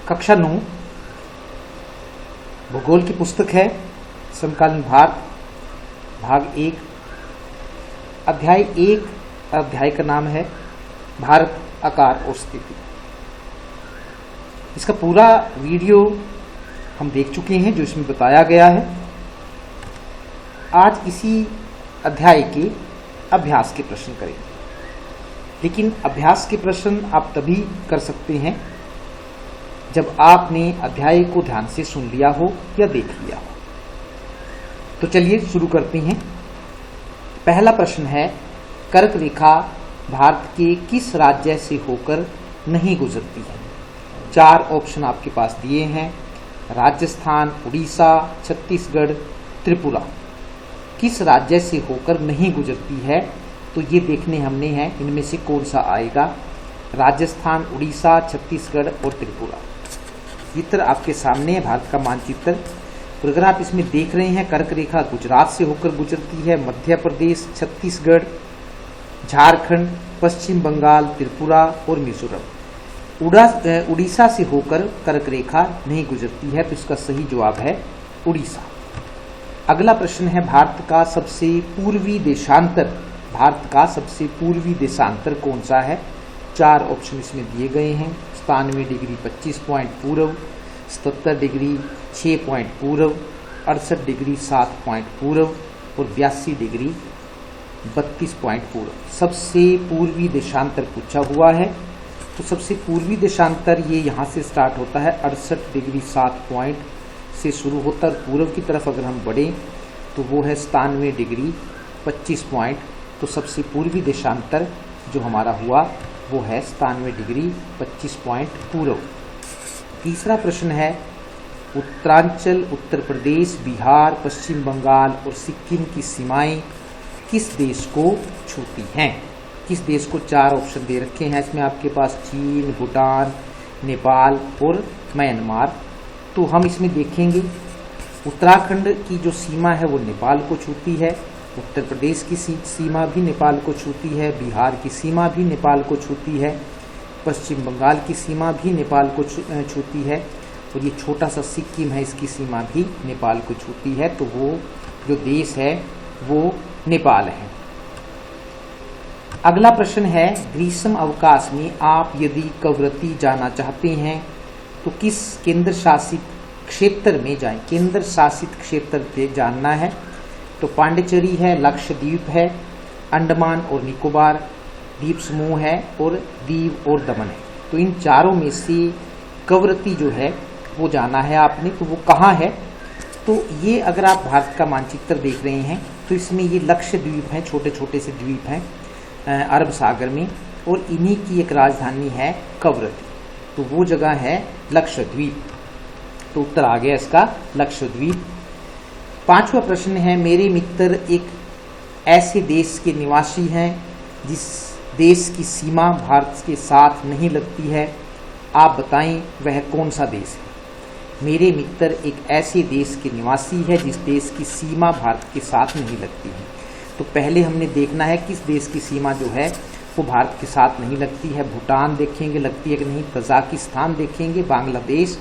कक्षा 9 भूगोल की पुस्तक है समकालीन भारत भाग 1 अध्याय 1। अध्याय का नाम है भारत आकार और स्थिति। इसका पूरा वीडियो हम देख चुके हैं जो इसमें बताया गया है। आज इसी अध्याय के अभ्यास के प्रश्न करेंगे, लेकिन अभ्यास के प्रश्न आप तभी कर सकते हैं जब आपने अध्याय को ध्यान से सुन लिया हो या देख लिया हो। तो चलिए शुरू करते हैं। पहला प्रश्न है, कर्क रेखा भारत के किस राज्य से होकर नहीं गुजरती है? 4 ऑप्शन आपके पास दिए हैं, राजस्थान, उड़ीसा, छत्तीसगढ़, त्रिपुरा। किस राज्य से होकर नहीं गुजरती है? तो ये देखने हमने हैं इनमें से कौन सा आएगा। राजस्थान, उड़ीसा, छत्तीसगढ़ और त्रिपुरा। चित्र आपके सामने है, भारत का मानचित्र। तो अगर आप इसमें देख रहे हैं, कर्क रेखा गुजरात से होकर गुजरती है, मध्य प्रदेश, छत्तीसगढ़, झारखंड, पश्चिम बंगाल, त्रिपुरा और मिजोरम। उड़ीसा से होकर कर्क रेखा नहीं गुजरती है, तो इसका सही जवाब है उड़ीसा। अगला प्रश्न है, भारत का सबसे पूर्वी देशांतर कौन सा है? 4 ऑप्शन इसमें दिए गए हैं, 97 डिग्री 25 पॉइंट पूर्व, 77 डिग्री 6 पॉइंट पूर्व, 68 डिग्री 7 पॉइंट पूर्व और 82 डिग्री 32 पॉइंट पूर्व। सबसे पूर्वी देशांतर पूछा हुआ है, तो सबसे पूर्वी देशांतर ये यहाँ से स्टार्ट होता है, 68 डिग्री 7 पॉइंट से शुरू होता है। पूर्व की तरफ अगर हम बढ़ें तो वो है 97 डिग्री 25 पॉइंट। तो सबसे पूर्वी देशांतर जो हमारा हुआ वो है 97 डिग्री 25 पॉइंट पूर्व। तीसरा प्रश्न है, उत्तरांचल, उत्तर प्रदेश, बिहार, पश्चिम बंगाल और सिक्किम की सीमाएं किस देश को छूती हैं? किस देश को? 4 ऑप्शन दे रखे हैं इसमें आपके पास, चीन, भूटान, नेपाल और म्यांमार। तो हम इसमें देखेंगे उत्तराखंड की जो सीमा है वो नेपाल को छूती है, उत्तर प्रदेश की सीमा भी नेपाल को छूती है, बिहार की सीमा भी नेपाल को छूती है, पश्चिम बंगाल की सीमा भी नेपाल को छूती है और ये छोटा सा सिक्किम है, इसकी सीमा भी नेपाल को छूती है। तो वो जो देश है वो नेपाल है। अगला प्रश्न है, ग्रीष्म अवकाश में आप यदि कवरत्ती जाना चाहते हैं तो किस केंद्र शासित क्षेत्र में जाएं? केंद्र शासित क्षेत्र पे जानना है तो पांडिचेरी है, लक्षद्वीप है, अंडमान और निकोबार द्वीप समूह है और दीव और दमन है। तो इन चारों में से कवरत्ती जो है वो जाना है आपने। तो वो कहाँ है? तो ये अगर आप भारत का मानचित्र देख रहे हैं तो इसमें ये लक्षद्वीप हैं, छोटे छोटे से द्वीप हैं अरब सागर में, और इन्हीं की एक राजधानी है कवरत्ती। तो वो जगह है लक्षद्वीप। तो उत्तर आ गया इसका लक्षद्वीप। 5वां प्रश्न है, मेरे मित्र एक ऐसे देश के निवासी हैं जिस देश की सीमा भारत के साथ नहीं लगती है, आप बताएं वह कौन सा देश है? मेरे मित्र एक ऐसे देश के निवासी है जिस देश की सीमा भारत के साथ नहीं लगती है। तो पहले हमने देखना है किस देश की सीमा जो है वो भारत के साथ नहीं लगती है। भूटान देखेंगे लगती है कि नहीं, तजाकिस्तान देखेंगे, बांग्लादेश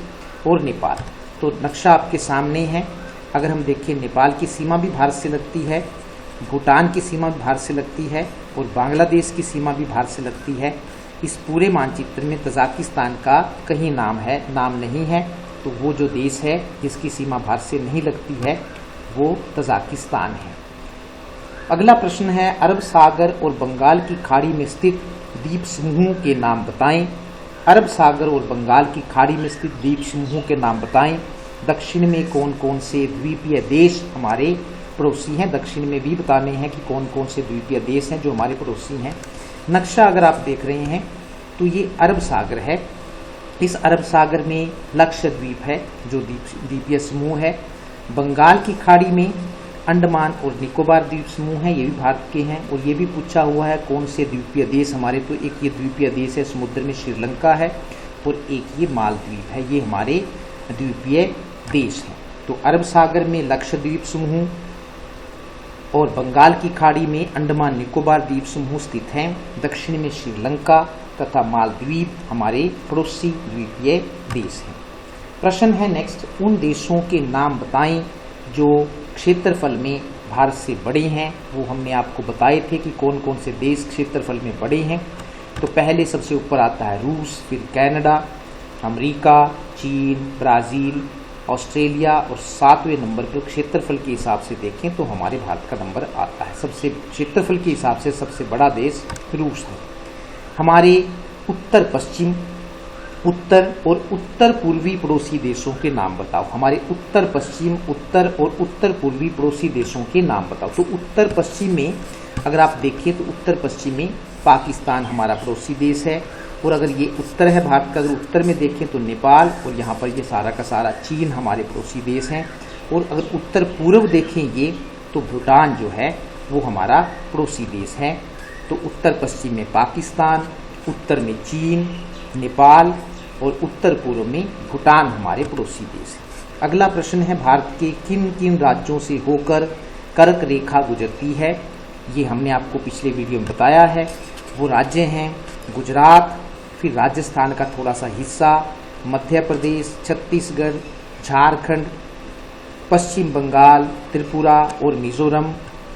और नेपाल। तो नक्शा आपके सामने है। अगर हम देखें, नेपाल की सीमा भी भारत से लगती है, भूटान की सीमा भी भारत से लगती है और बांग्लादेश की सीमा भी भारत से लगती है। इस पूरे मानचित्र में तजाकिस्तान का कहीं नाम नहीं है। तो वो जो देश है जिसकी सीमा भारत से नहीं लगती है वो तजाकिस्तान है। अगला प्रश्न है, अरब सागर और बंगाल की खाड़ी में स्थित द्वीप समूहों के नाम बताएं। अरब सागर और बंगाल की खाड़ी में स्थित द्वीप समूहों के नाम बताएं। दक्षिण में कौन कौन से द्वीपीय देश हमारे पड़ोसी हैं? दक्षिण में भी बताने हैं कि कौन कौन से द्वीपीय देश हैं जो हमारे पड़ोसी हैं। नक्शा अगर आप देख रहे हैं तो ये अरब सागर है। इस अरब सागर में लक्षद्वीप है जो द्वीपीय समूह है। बंगाल की खाड़ी में अंडमान और निकोबार द्वीप समूह हैं, ये भी भारत के हैं। और ये भी पूछा हुआ है कौन से द्वीपीय देश हमारे, तो एक ये द्वीपीय देश है समुद्र में श्रीलंका है और एक ये मालदीव है, ये हमारे द्वीपीय देश हैं। तो अरब सागर में लक्षद्वीप समूह और बंगाल की खाड़ी में अंडमान निकोबार द्वीप समूह स्थित हैं। दक्षिण में श्रीलंका तथा मालदीव हमारे पड़ोसी द्वीपीय देश हैं। प्रश्न है नेक्स्ट, उन देशों के नाम बताएं जो क्षेत्रफल में भारत से बड़े हैं। वो हमने आपको बताए थे कि कौन कौन से देश क्षेत्रफल में बड़े हैं। तो पहले सबसे ऊपर आता है रूस, फिर कनाडा, अमेरिका, चीन, ब्राज़ील, ऑस्ट्रेलिया और 7वें नंबर पर क्षेत्रफल के हिसाब से देखें तो हमारे भारत का नंबर आता है। सबसे क्षेत्रफल के हिसाब से सबसे बड़ा देश रूस है। हमारे उत्तर पश्चिम, उत्तर और उत्तर पूर्वी पड़ोसी देशों के नाम बताओ। हमारे उत्तर पश्चिम, उत्तर और उत्तर पूर्वी पड़ोसी देशों के नाम बताओ। तो उत्तर पश्चिम में अगर आप देखें तो उत्तर पश्चिम में पाकिस्तान हमारा पड़ोसी देश है, और अगर ये उत्तर है भारत का, अगर उत्तर में देखें तो नेपाल, और यहाँ पर ये सारा का सारा चीन हमारे पड़ोसी देश हैं। और अगर उत्तर पूर्व देखेंगे तो भूटान जो है वो हमारा पड़ोसी देश है। तो उत्तर पश्चिम में पाकिस्तान, उत्तर में चीन, नेपाल और उत्तर पूर्व में भूटान हमारे पड़ोसी देश हैं। अगला प्रश्न है, भारत के किन किन राज्यों से होकर कर्क रेखा गुजरती है। ये हमने आपको पिछले वीडियो में बताया है। वो राज्य हैं गुजरात, फिर राजस्थान का थोड़ा सा हिस्सा, मध्य प्रदेश, छत्तीसगढ़, झारखंड, पश्चिम बंगाल, त्रिपुरा और मिजोरम।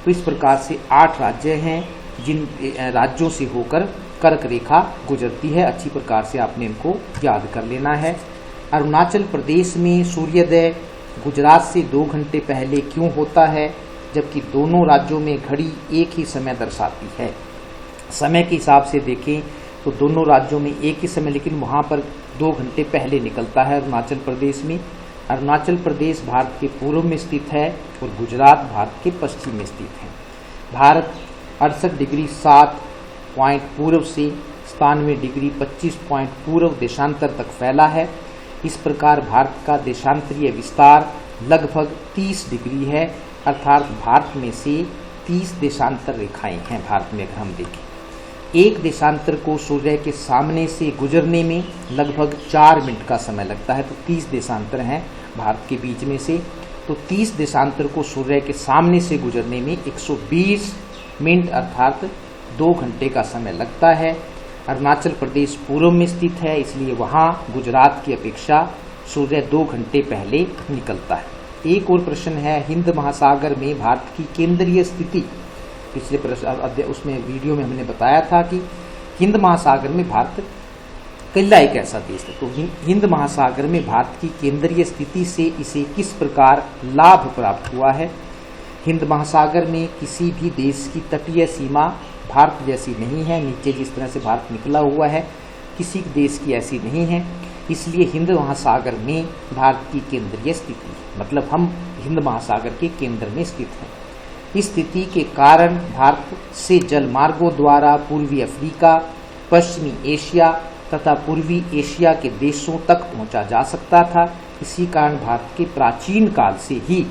तो इस प्रकार से 8 राज्य हैं जिन राज्यों से होकर कर्क रेखा गुजरती है। अच्छी प्रकार से आपने इनको याद कर लेना है। अरुणाचल प्रदेश में सूर्योदय गुजरात से 2 घंटे पहले क्यों होता है, जबकि दोनों राज्यों में घड़ी एक ही समय दर्शाती है। समय के हिसाब से देखें तो दोनों राज्यों में एक ही समय, लेकिन वहाँ पर 2 घंटे पहले निकलता है अरुणाचल प्रदेश में। अरुणाचल प्रदेश भारत के पूर्व में स्थित है और गुजरात भारत के पश्चिम में स्थित है। भारत 68 डिग्री 7 पॉइंट पूर्व से 97 डिग्री 25 पॉइंट पूर्व देशांतर तक फैला है। इस प्रकार भारत का देशांतरीय विस्तार लगभग 30 डिग्री है, अर्थात भारत में से 30 देशांतर रेखाएं हैं। भारत में अगर हम देखें, एक देशांतर को सूर्य के सामने से गुजरने में लगभग 4 मिनट का समय लगता है। तो 30 देशांतर हैं भारत के बीच में से। तो 30 देशांतर को सूर्य के सामने से गुजरने में 120 मिनट अर्थात 2 घंटे का समय लगता है। अरुणाचल प्रदेश पूर्व में स्थित है, इसलिए वहाँ गुजरात की अपेक्षा सूर्य 2 घंटे पहले निकलता है। एक और प्रश्न है, हिंद महासागर में भारत की केंद्रीय स्थिति। पिछले प्रश्न उसमें वीडियो में हमने बताया था कि हिंद महासागर में भारत अकेला एक ऐसा देश है। तो हिंद महासागर में भारत की केंद्रीय स्थिति से इसे किस प्रकार लाभ प्राप्त हुआ है। हिंद महासागर में किसी भी देश की तटीय सीमा भारत जैसी नहीं है। नीचे जिस तरह से भारत निकला हुआ है, किसी देश की ऐसी नहीं है। इसलिए हिंद महासागर में भारत की केंद्रीय स्थिति, मतलब हम हिंद महासागर के केंद्र में स्थित हैं। इस स्थिति के कारण भारत से जल मार्गों द्वारा पूर्वी अफ्रीका, पश्चिमी एशिया तथा पूर्वी एशिया के देशों तक पहुंचा जा सकता था। इसी कारण भारत के प्राचीन काल से ही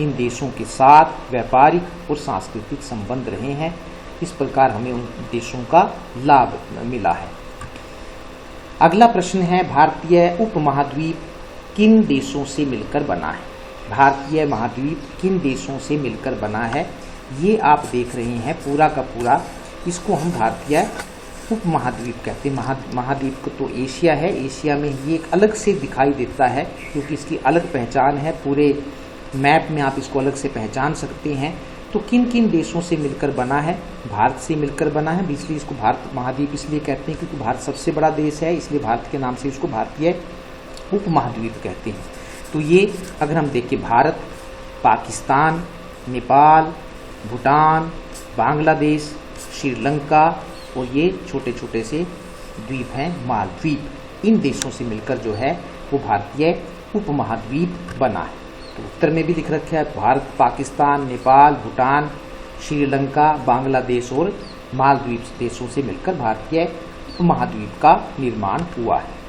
इन देशों के साथ व्यापारिक और सांस्कृतिक संबंध रहे हैं। इस प्रकार हमें उन देशों का लाभ मिला है। अगला प्रश्न है, भारतीय उपमहाद्वीप किन देशों से मिलकर बना है। भारतीय महाद्वीप किन देशों से मिलकर बना है, ये आप देख रहे हैं पूरा का पूरा। इसको हम भारतीय उपमहाद्वीप कहते हैं। महाद्वीप को तो एशिया है, एशिया में ये एक अलग से दिखाई देता है क्योंकि इसकी अलग पहचान है। पूरे मैप में आप इसको अलग से पहचान सकते हैं। तो किन किन देशों से मिलकर बना है, भारत से मिलकर बना है। इसलिए इसको भारत महाद्वीप इसलिए कहते हैं क्योंकि भारत सबसे बड़ा देश है, इसलिए भारत के नाम से इसको भारतीय उपमहाद्वीप कहते हैं। तो ये अगर हम देखें, भारत, पाकिस्तान, नेपाल, भूटान, बांग्लादेश, श्रीलंका और ये छोटे छोटे से द्वीप हैं मालदीव, इन देशों से मिलकर जो है वो भारतीय उपमहाद्वीप बना है। तो उत्तर में भी लिख रखा है भारत, पाकिस्तान, नेपाल, भूटान, श्रीलंका, बांग्लादेश और मालदीव देशों से मिलकर भारतीय उपमहाद्वीप का निर्माण हुआ है।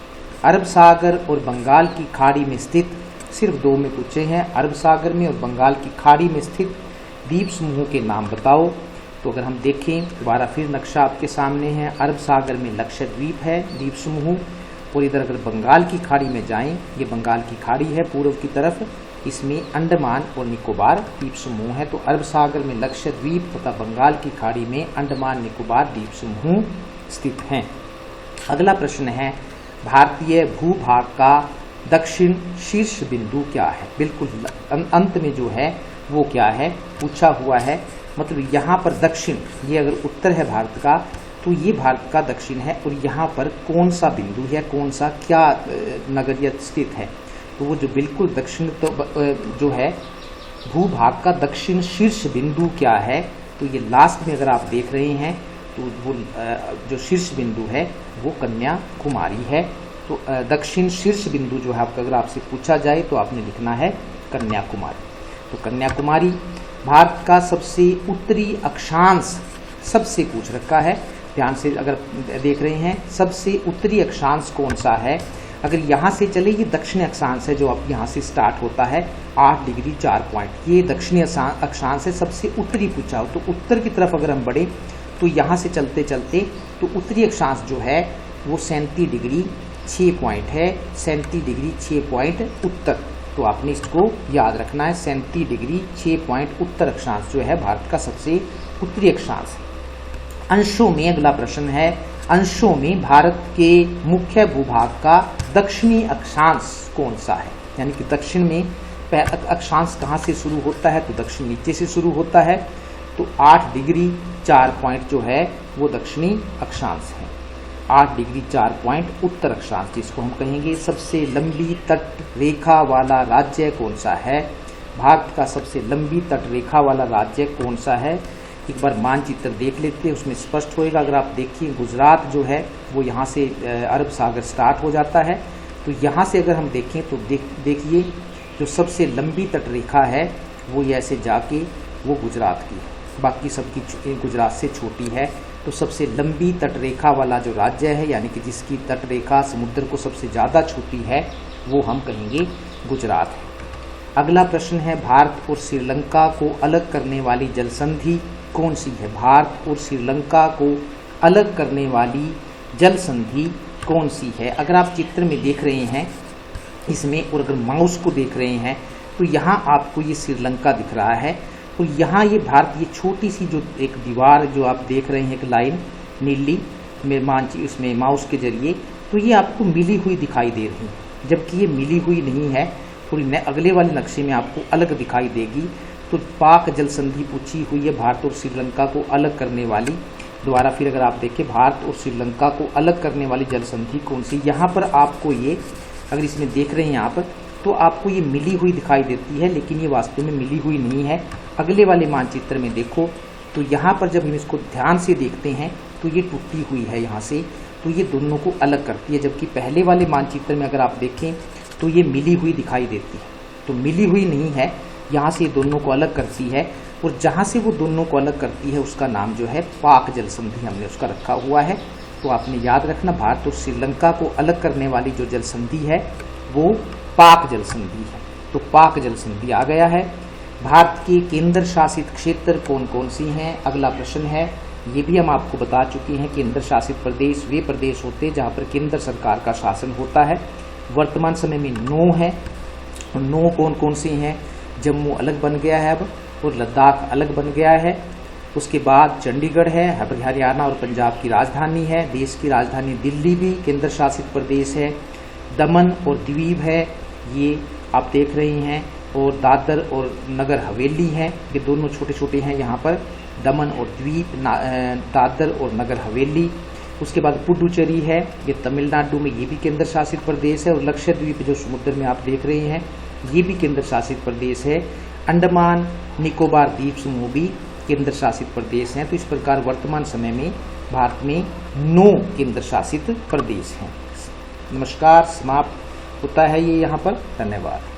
अरब सागर और बंगाल की खाड़ी में स्थित, सिर्फ 2 में पूछे हैं, अरब सागर में और बंगाल की खाड़ी में स्थित द्वीप समूह के नाम बताओ। तो अगर हम देखें, दोबारा फिर नक्शा आपके सामने है। अरब सागर में लक्षद्वीप है द्वीप समूह, और इधर अगर बंगाल की खाड़ी में जाएं, ये बंगाल की खाड़ी है पूर्व की तरफ, इसमें अंडमान और निकोबार द्वीप समूह है। तो अरब सागर में लक्षद्वीप तथा बंगाल की खाड़ी में अंडमान निकोबार द्वीप समूह स्थित हैं। अगला प्रश्न है, भारतीय भूभाग का दक्षिण शीर्ष बिंदु क्या है? बिल्कुल अंत में जो है वो क्या है पूछा हुआ है। मतलब यहाँ पर दक्षिण, ये अगर उत्तर है भारत का तो ये भारत का दक्षिण है, और यहाँ पर कौन सा बिंदु है, कौन सा क्या नगरीय स्थित है? तो वो जो बिल्कुल दक्षिण तो जो है भूभाग का दक्षिण शीर्ष बिंदु क्या है, तो ये लास्ट में अगर आप देख रहे हैं तो वो जो शीर्ष बिंदु है वो कन्याकुमारी है। तो दक्षिण शीर्ष बिंदु जो है आपका अगर आपसे पूछा जाए तो आपने लिखना है कन्याकुमारी। तो कन्याकुमारी भारत का सबसे उत्तरी अक्षांश सबसे पूछ रखा है, ध्यान से अगर देख रहे हैं, सबसे उत्तरी अक्षांश कौन सा है? अगर यहाँ से चले, ये दक्षिणी अक्षांश है जो अब यहाँ से स्टार्ट होता है 8 डिग्री 4 पॉइंट, ये दक्षिणी अक्षांश है, सबसे उत्तरी पूछा हो। तो उत्तर की तरफ अगर हम बढ़े तो यहाँ से चलते चलते तो उत्तरी अक्षांश जो है वो 37 डिग्री 6 पॉइंट है, 37 डिग्री 6 पॉइंट उत्तर। तो आपने इसको याद रखना है, 37 डिग्री 6 पॉइंट उत्तर अक्षांश जो है भारत का सबसे उत्तरी अक्षांश। अंशों में अगला प्रश्न है, अंशों में भारत के मुख्य भूभाग का दक्षिणी अक्षांश कौन सा है? यानी कि दक्षिण में अक्षांश कहाँ से शुरू होता है? तो दक्षिण नीचे से शुरू होता है। तो 8 डिग्री 4 पॉइंट जो है वो दक्षिणी अक्षांश है। 8 डिग्री 4 पॉइंट उत्तर अक्षांश जिसको हम कहेंगे। सबसे लंबी तट रेखा वाला राज्य कौन सा है? भारत का सबसे लंबी तट रेखा वाला राज्य कौन सा है? एक बार मानचित्र देख लेते हैं, उसमें स्पष्ट होएगा। अगर आप देखिए, गुजरात जो है वो यहाँ से अरब सागर स्टार्ट हो जाता है। तो यहाँ से अगर हम देखें तो देखिए जो सबसे लंबी तट रेखा है वो ऐसे जाके वो गुजरात की है, बाकी सबकी गुजरात से छोटी है। तो सबसे लंबी तट रेखा वाला जो राज्य है, यानी कि जिसकी तट रेखा समुद्र को सबसे ज़्यादा छूती है, वो हम कहेंगे गुजरात है। अगला प्रश्न है, भारत और श्रीलंका को अलग करने वाली जल संधि कौन सी है? भारत और श्रीलंका को अलग करने वाली जल संधि कौन सी है? अगर आप चित्र में देख रहे हैं इसमें, और अगर माउस को देख रहे हैं तो यहाँ आपको ये श्रीलंका दिख रहा है, और यहाँ ये भारत, ये छोटी सी जो एक दीवार जो आप देख रहे हैं, एक लाइन नीली में उसमें माउस के जरिए, तो ये आपको मिली हुई दिखाई दे रही है, जबकि ये मिली हुई नहीं है, थोड़ी अगले वाले नक्शे में आपको अलग दिखाई देगी। तो पाक जल संधि पूछी हुई है भारत और श्रीलंका को अलग करने वाली। दोबारा फिर अगर आप देखें, भारत और श्रीलंका को अलग करने वाली जल संधि कौन सी? यहाँ पर आपको ये, अगर इसमें देख रहे हैं आप, तो आपको ये मिली हुई दिखाई देती है, लेकिन ये वास्तव में मिली हुई नहीं है। अगले वाले मानचित्र में देखो तो यहाँ पर जब हम इसको ध्यान से देखते हैं तो ये टूटी हुई है यहाँ से, तो ये दोनों को अलग करती है। जबकि पहले वाले मानचित्र में अगर आप देखें तो ये मिली हुई दिखाई देती है, तो मिली हुई नहीं है, यहाँ से दोनों को अलग करती है। और जहाँ से वो दोनों को अलग करती है उसका नाम जो है पाक जल संधि हमने उसका रखा हुआ है। तो आपने याद रखना, भारत और श्रीलंका को अलग करने वाली जो जल संधि है वो पाक जल संधि है। तो पाक जल संधि आ गया है। भारत के केंद्र शासित क्षेत्र कौन कौन सी हैं? अगला प्रश्न है, ये भी हम आपको बता चुके हैं। केंद्र शासित प्रदेश वे प्रदेश होते हैं जहाँ पर केंद्र सरकार का शासन होता है। वर्तमान समय में 9 है। 9 कौन कौन से हैं? जम्मू अलग बन गया है अब, और लद्दाख अलग बन गया है। उसके बाद चंडीगढ़ है, हरियाणा और पंजाब की राजधानी है। देश की राजधानी दिल्ली भी केंद्र शासित प्रदेश है। दमन और द्वीप है, ये आप देख रहे हैं। और दादर और नगर हवेली है, ये दोनों छोटे छोटे हैं यहाँ पर, दमन और द्वीप, दादर और नगर हवेली। उसके बाद पुडुचेरी है, ये तमिलनाडु में, ये भी केंद्र शासित प्रदेश है। और लक्षद्वीप जो समुद्र में आप देख रहे हैं ये भी केंद्र शासित प्रदेश है। अंडमान निकोबार द्वीप समूह भी केंद्र शासित प्रदेश हैं। तो इस प्रकार वर्तमान समय में भारत में 9 केंद्र शासित प्रदेश हैं। नमस्कार, समाप्त होता है ये यहाँ पर। धन्यवाद।